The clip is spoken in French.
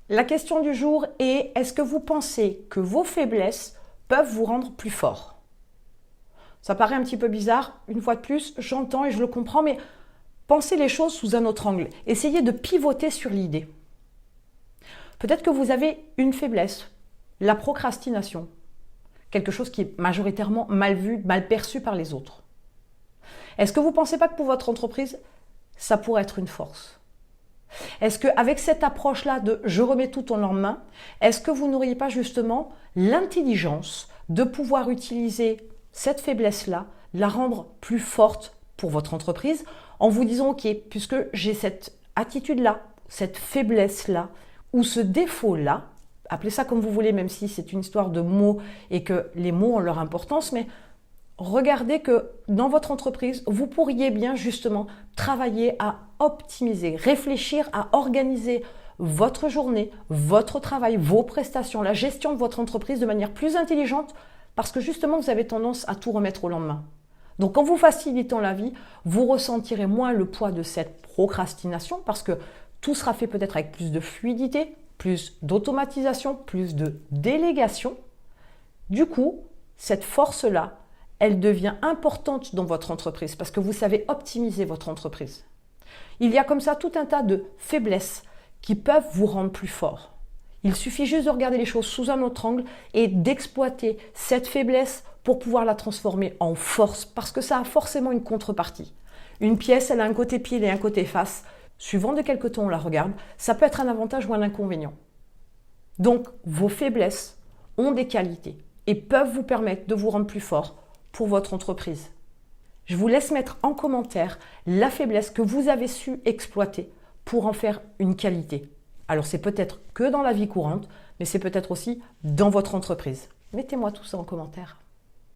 La question du jour est, est-ce que vous pensez que vos faiblesses peuvent vous rendre plus fort? Ça paraît un petit peu bizarre, une fois de plus, j'entends et je le comprends, mais pensez les choses sous un autre angle. Essayez de pivoter sur l'idée. Peut-être que vous avez une faiblesse, la procrastination, quelque chose qui est majoritairement mal vu, mal perçu par les autres. Est-ce que vous ne pensez pas que pour votre entreprise, ça pourrait être une force? Est-ce qu'avec cette approche-là de « je remets tout au lendemain », est-ce que vous n'auriez pas justement l'intelligence de pouvoir utiliser cette faiblesse-là, la rendre plus forte pour votre entreprise en vous disant « ok, puisque j'ai cette attitude-là, cette faiblesse-là ou ce défaut-là », appelez ça comme vous voulez, même si c'est une histoire de mots et que les mots ont leur importance, mais regardez que dans votre entreprise, vous pourriez bien justement travailler à optimiser, réfléchir à organiser votre journée, votre travail, vos prestations, la gestion de votre entreprise de manière plus intelligente parce que justement vous avez tendance à tout remettre au lendemain. Donc en vous facilitant la vie, vous ressentirez moins le poids de cette procrastination parce que tout sera fait peut-être avec plus de fluidité, plus d'automatisation, plus de délégation. Du coup, cette force-là, elle devient importante dans votre entreprise parce que vous savez optimiser votre entreprise. Il y a comme ça tout un tas de faiblesses qui peuvent vous rendre plus fort. Il suffit juste de regarder les choses sous un autre angle et d'exploiter cette faiblesse pour pouvoir la transformer en force parce que ça a forcément une contrepartie. Une pièce, elle a un côté pile et un côté face. Suivant de quel côté on la regarde, ça peut être un avantage ou un inconvénient. Donc, vos faiblesses ont des qualités et peuvent vous permettre de vous rendre plus fort pour votre entreprise. Je vous laisse mettre en commentaire la faiblesse que vous avez su exploiter pour en faire une qualité. Alors c'est peut-être que dans la vie courante, mais c'est peut-être aussi dans votre entreprise. Mettez-moi tout ça en commentaire.